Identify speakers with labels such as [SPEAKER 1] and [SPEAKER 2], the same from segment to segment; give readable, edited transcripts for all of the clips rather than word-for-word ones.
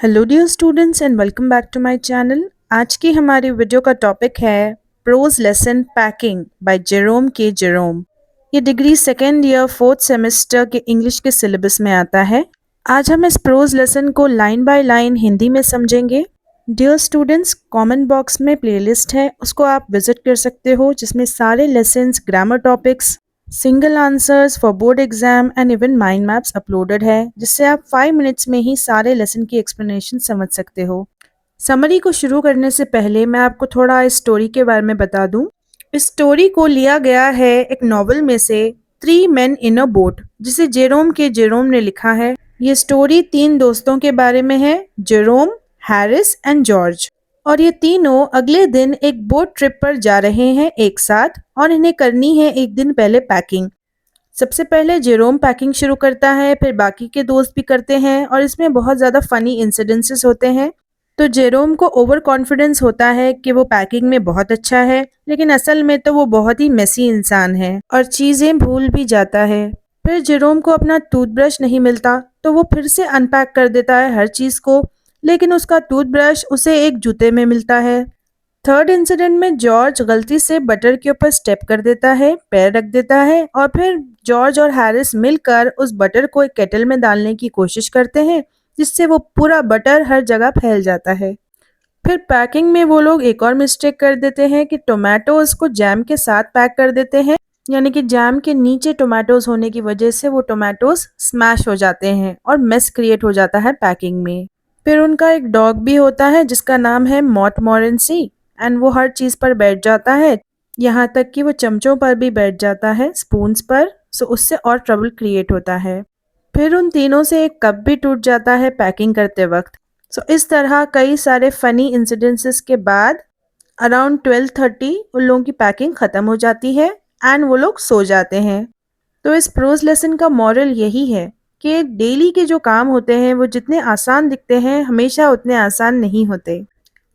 [SPEAKER 1] Hello dear students and welcome back to my channel. आज की हमारी वीडियो का टॉपिक है prose lesson packing by Jerome K Jerome. ये degree second year fourth semester के English के सिलेबस में आता है। आज हम इस प्रोज लेसन को लाइन बाय लाइन हिंदी में समझेंगे। डियर स्टूडेंट्स, कमेंट बॉक्स में प्लेलिस्ट है, उसको आप विजिट कर सकते हो, जिसमें सारे lessons, grammar topics, single answers for board exam and even mind maps uploaded है, जिससे आप 5 मिनट्स में ही सारे लेसन की एक्सप्लेनेशन समझ सकते हो। समरी को शुरू करने से पहले मैं आपको थोड़ा इस स्टोरी के बारे में बता दूं। इस स्टोरी को लिया गया है एक नॉवल में से, 3 Men in a Boat, जिसे जेरोम के जेरोम ने लिखा है। ये स्टोरी 3 दोस्तों के बारे में है, जेरोम, हैरिस एंड जॉर्ज। और ये तीनों अगले दिन एक बोट ट्रिप पर जा रहे हैं एक साथ, और इन्हें करनी है एक दिन पहले पैकिंग। सबसे पहले जेरोम पैकिंग शुरू करता है, फिर बाकी के दोस्त भी करते हैं, और इसमें बहुत ज़्यादा फनी इंसिडेंसेस होते हैं। तो जेरोम को ओवर कॉन्फिडेंस होता है कि वो पैकिंग में बहुत अच्छा है, लेकिन असल में तो वो बहुत ही मेसी इंसान है और चीज़ें भूल भी जाता है। फिर जेरोम को अपना टूथब्रश नहीं मिलता, तो वो फिर से अनपैक कर देता है हर चीज़ को, लेकिन उसका टूथब्रश उसे एक जूते में मिलता है। थर्ड इंसिडेंट में जॉर्ज गलती से बटर के ऊपर स्टेप कर देता है, पैर रख देता है, और फिर जॉर्ज और हैरिस मिलकर उस बटर को एक केटल में डालने की कोशिश करते हैं, जिससे वो पूरा बटर हर जगह फैल जाता है। फिर पैकिंग में वो लोग एक और मिस्टेक कर देते हैं कि टोमेटोज को जैम के साथ पैक कर देते हैं, यानी कि जैम के नीचे टोमेटोज होने की वजह से वो टोमेटोज स्मैश हो जाते हैं और मेस क्रिएट हो जाता है पैकिंग में। फिर उनका एक डॉग भी होता है जिसका नाम है मॉटमोरेंसी, एंड वो हर चीज़ पर बैठ जाता है, यहाँ तक कि वो चमचों पर भी बैठ जाता है, स्पून्स पर, सो उससे और ट्रबल क्रिएट होता है। फिर उन तीनों से एक कप भी टूट जाता है पैकिंग करते वक्त। सो इस तरह कई सारे फनी इंसिडेंसेस के बाद अराउंड 12:30 उन लोगों की पैकिंग ख़त्म हो जाती है एंड वो लोग सो जाते हैं। तो इस प्रोज लेसन का मॉरल यही है कि डेली के जो काम होते हैं वो जितने आसान दिखते हैं, हमेशा उतने आसान नहीं होते।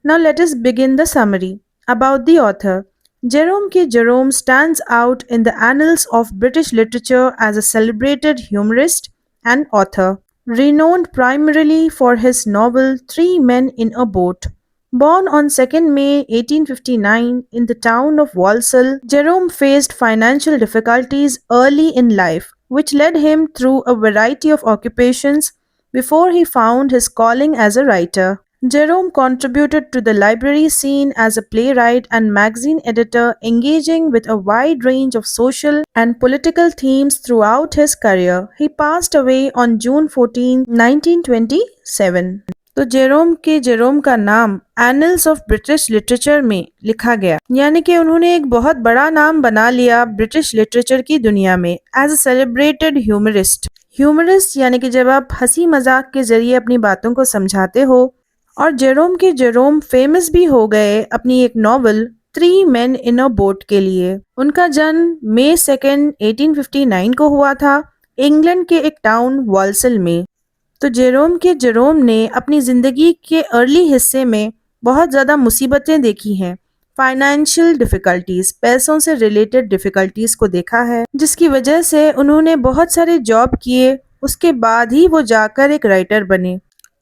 [SPEAKER 1] Now let us begin the summary. About the author. Jerome K. Jerome stands out in the annals of British literature as a celebrated humorist and author, renowned primarily for his novel 3 Men in a Boat. Born on 2nd May 1859 in the town of Walsall, Jerome faced financial difficulties early in life, which led him through a variety of occupations before he found his calling as a writer. Jerome contributed to the literary scene as a playwright and magazine editor, engaging with a wide range of social and political themes throughout his career. He passed away on June 14, 1927. तो Jerome K Jerome का नाम annuls of British literature में लिखा गया, यानी कि उन्होंने एक बहुत बड़ा नाम बना लिया ब्रिटिश लिटरेचर की दुनिया में as a celebrated humorist. Humorist यानी कि जब आप हंसी मजाक के जरिए अपनी बातों को समझाते हो। और जेरोम के जेरोम फेमस भी हो गए अपनी एक novel 3 Men in a Boat के लिए। उनका जन्म May 2, 1859 को हुआ था, इंग्लैंड के एक टाउन वॉल्सल में। तो जेरोम के जेरोम ने अपनी ज़िंदगी के अर्ली हिस्से में बहुत ज़्यादा मुसीबतें देखी हैं, फाइनेंशियल डिफ़िकल्टीज़, पैसों से रिलेटेड डिफ़िकल्टीज़ को देखा है, जिसकी वजह से उन्होंने बहुत सारे जॉब किए, उसके बाद ही वो जाकर एक राइटर बने।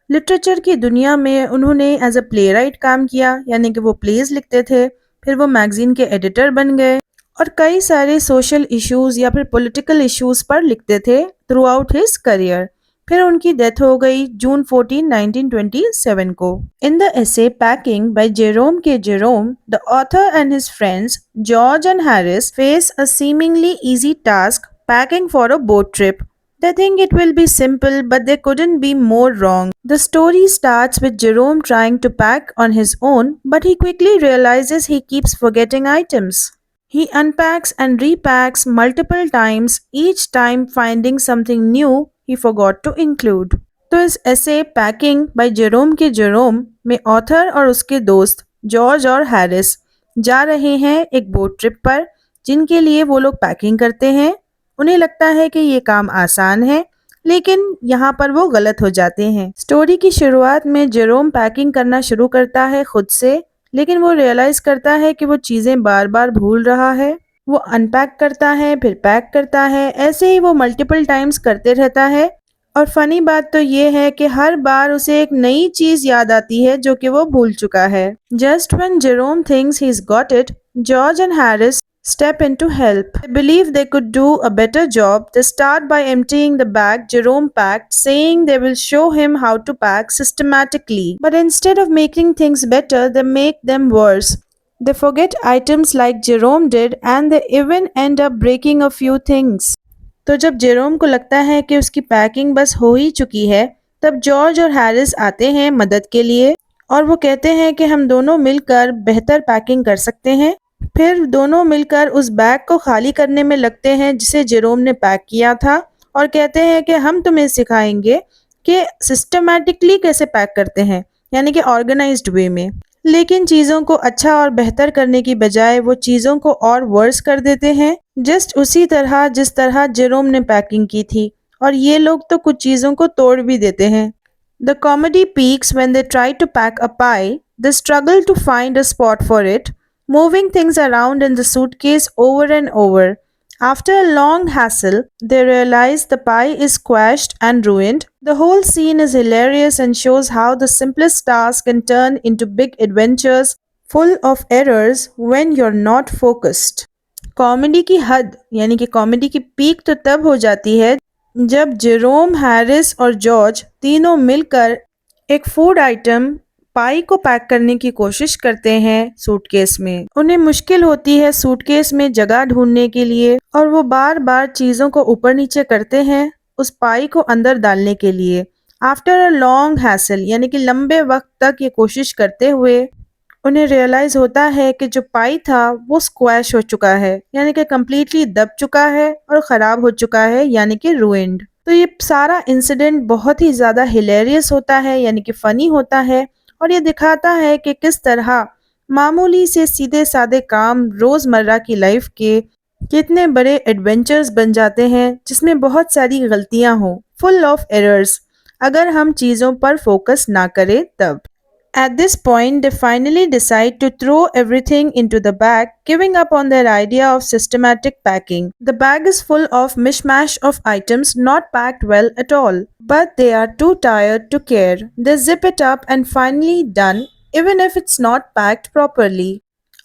[SPEAKER 1] लिटरेचर की दुनिया में उन्होंने एज अ प्ले राइट काम किया, यानी कि वो प्लेज लिखते थे, फिर वो मैगजीन के एडिटर बन गए और कई सारे सोशल इश्यूज़ या फिर पॉलिटिकल इश्यूज़ पर लिखते थे थ्रू आउट हिज करियर। फिर उनकी डेथ हो गई June 14, 1927 को। In the essay packing by Jerome K Jerome, the author and his friends George and Harris face a seemingly easy task packing for a boat trip. They think it will be simple, but they couldn't be more wrong. The story starts with Jerome trying to pack on his own, but he quickly realizes he keeps forgetting items. He unpacks and repacks multiple times, each time finding something new he forgot to include. तो इस ऐसे packing by Jerome K Jerome में author और उसके दोस्त George और Harris जा रहे हैं एक बोट ट्रिप पर, जिनके लिए वो लोग पैकिंग करते हैं। उन्हें लगता है कि ये काम आसान है, लेकिन यहाँ पर वो गलत हो जाते हैं। स्टोरी की शुरुआत में जेरोम पैकिंग करना शुरू करता है खुद से, लेकिन वो रियलाइज करता है कि वो चीज़ें बार बार भूल रहा है। वो अनपैक करता है, फिर पैक करता है, ऐसे ही वो मल्टीपल टाइम्स करते रहता है। और फनी बात तो ये है कि हर बार उसे एक नई चीज याद आती है जो कि वो भूल चुका है। Just when Jerome thinks he got it, George and Harris step in to help. They believe they could do a better job. They start by emptying the bag Jerome packed, saying they will show him how to pack systematically. But instead of making things better, they make them worse. They forget items like Jerome did, and they even end up breaking a few things. तो जब Jerome को लगता है कि उसकी packing बस हो ही चुकी है, तब जॉर्ज और हैरिस आते हैं मदद के लिए और वो कहते हैं कि हम दोनों मिलकर बेहतर पैकिंग कर सकते हैं। फिर दोनों मिलकर उस बैग को खाली करने में लगते हैं जिसे जेरोम ने पैक किया था और कहते हैं कि हम तुम्हें सिखाएंगे कि सिस्टमैटिकली कैसे पैक करते हैं, यानी कि ऑर्गेनाइज्ड वे में। लेकिन चीज़ों को अच्छा और बेहतर करने की बजाय वो चीज़ों को और वर्स कर देते हैं, जस्ट उसी तरह जिस तरह जेरोम ने पैकिंग की थी। और ये लोग तो कुछ चीज़ों को तोड़ भी देते हैं। The comedy peaks when they try to pack a pie, they struggle to find a spot for it, moving things around in the suitcase over and over. After a long hassle, they realize the pie is squashed and ruined. The whole scene is hilarious and shows how the simplest task can turn into big adventures full of errors when you're not focused. Comedy की हद यानी कि comedy की peak तो तब हो जाती है जब जेरोम, हैरिस और जॉर्ज तीनों मिलकर एक फूड आइटम पाई को पैक करने की कोशिश करते हैं सूटकेस में। उन्हें मुश्किल होती है सूटकेस में जगह ढूंढने के लिए और वो बार बार चीज़ों को ऊपर नीचे करते हैं उस पाई को अंदर डालने के लिए। आफ्टर अ लॉन्ग हैसल यानी कि लंबे वक्त तक ये कोशिश करते हुए उन्हें रियलाइज होता है कि जो पाई था वो स्क्वैश हो चुका है, यानी कि कम्प्लीटली दब चुका है और ख़राब हो चुका है, यानी कि रूइंड। तो ये सारा इंसिडेंट बहुत ही ज़्यादा हिलेरियस होता है, यानी कि फ़नी होता है और ये दिखाता है कि किस तरह मामूली से सीधे साधे काम रोज़मर्रा की लाइफ के कितने बड़े एडवेंचर्स बन जाते हैं जिसमें बहुत सारी गलतियां हों, फुल ऑफ एरर्स, अगर हम चीज़ों पर फोकस ना करें तब। At this point, they finally decide to throw everything into the bag, giving up on their idea of systematic packing. The bag is full of mishmash of items not packed well at all, but they are too tired to care. They zip it up and finally done, even if it's not packed properly.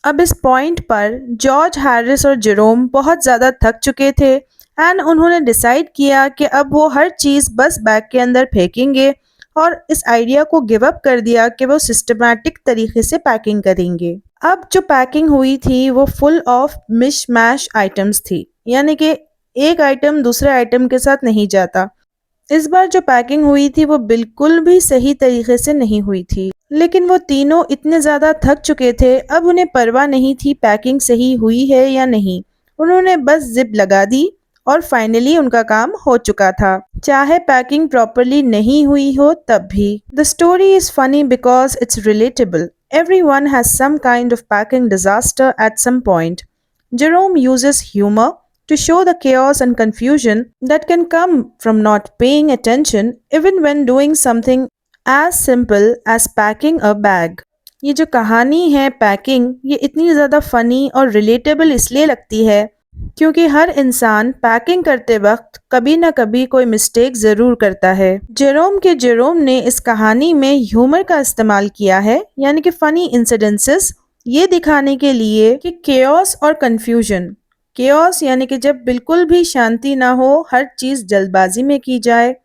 [SPEAKER 1] अब इस point पर George, Harris और Jerome बहुत ज़्यादा थक चुके थे and उन्होंने डिसाइड किया कि अब वो हर चीज़ बस बैग के अंदर फेंकेंगे और इस आइडिया को गिव अप कर दिया कि वो सिस्टमैटिक तरीके से पैकिंग करेंगे। अब जो पैकिंग हुई थी वो फुल ऑफ मिश मैश आइटम्स थी, यानी कि एक आइटम दूसरे आइटम के साथ नहीं जाता। इस बार जो पैकिंग हुई थी वो बिल्कुल भी सही तरीके से नहीं हुई थी, लेकिन वो तीनों इतने ज़्यादा थक चुके थे, अब उन्हें परवाह नहीं थी पैकिंग सही हुई है या नहीं। उन्होंने बस जिप लगा दी और फाइनली उनका काम हो चुका था, चाहे पैकिंग प्रॉपरली नहीं हुई हो तब भी। The story is funny because it's relatable. Everyone has some kind of packing disaster at some point. Jerome uses humor to show the chaos and confusion that can come from not paying attention even when doing something as simple as packing a bag. ये जो कहानी है packing, ये इतनी ज़्यादा funny और relatable इसलिए लगती है क्योंकि हर इंसान पैकिंग करते वक्त कभी ना कभी कोई मिस्टेक ज़रूर करता है। जेरोम ने इस कहानी में ह्यूमर का इस्तेमाल किया है, यानी कि फ़नी इंसिडेंसेस, ये दिखाने के लिए कि केओस और कन्फ्यूजन, केओस यानी कि जब बिल्कुल भी शांति ना हो, हर चीज़ जल्दबाजी में की जाए,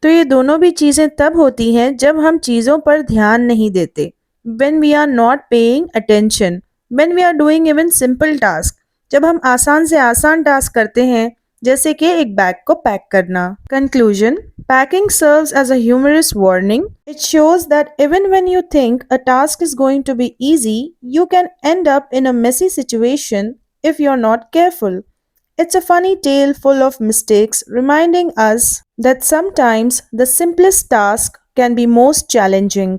[SPEAKER 1] तो ये दोनों भी चीज़ें तब होती हैं जब हम चीज़ों पर ध्यान नहीं देते। When we are not paying attention, when we are doing even simple task, जब हम आसान से आसान टास्क करते हैं जैसे कि एक बैग को पैक करना। Conclusion: Packing serves as a humorous warning. It shows that even when you think a task is going to be easy, you can end up in a messy situation if you're not careful. It's a funny tale full of mistakes, reminding us that sometimes the simplest task can be most challenging.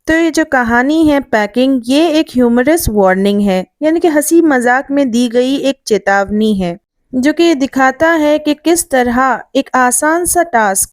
[SPEAKER 1] तो ये जो कहानी है packing, ये एक humerus warning है, यानी कि हंसी मजाक में दी गई एक चेतावनी है जो कि ये दिखाता है कि किस तरह एक आसान सा टास्क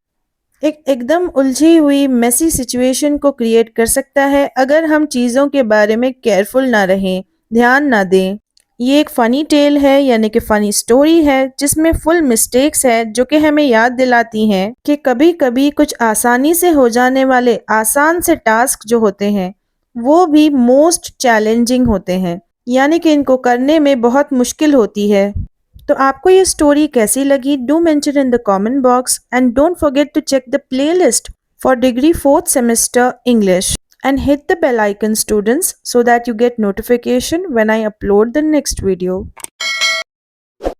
[SPEAKER 1] एक एकदम उलझी हुई मेसी सिचुएशन को क्रिएट कर सकता है अगर हम चीज़ों के बारे में केयरफुल ना रहें, ध्यान ना दें, ये एक फ़नी टेल है यानी कि फ़नी स्टोरी है जिसमें फुल मिस्टेक्स है जो कि हमें याद दिलाती हैं कि कभी-कभी कुछ आसानी से हो जाने वाले आसान से टास्क जो होते हैं वो भी मोस्ट चैलेंजिंग होते हैं, यानी कि इनको करने में बहुत मुश्किल होती है। तो आपको ये स्टोरी कैसी लगी? Do mention in the comment box and don't forget to check the playlist for degree 4th semester English and hit the bell icon students so that you get notification when I upload the next video.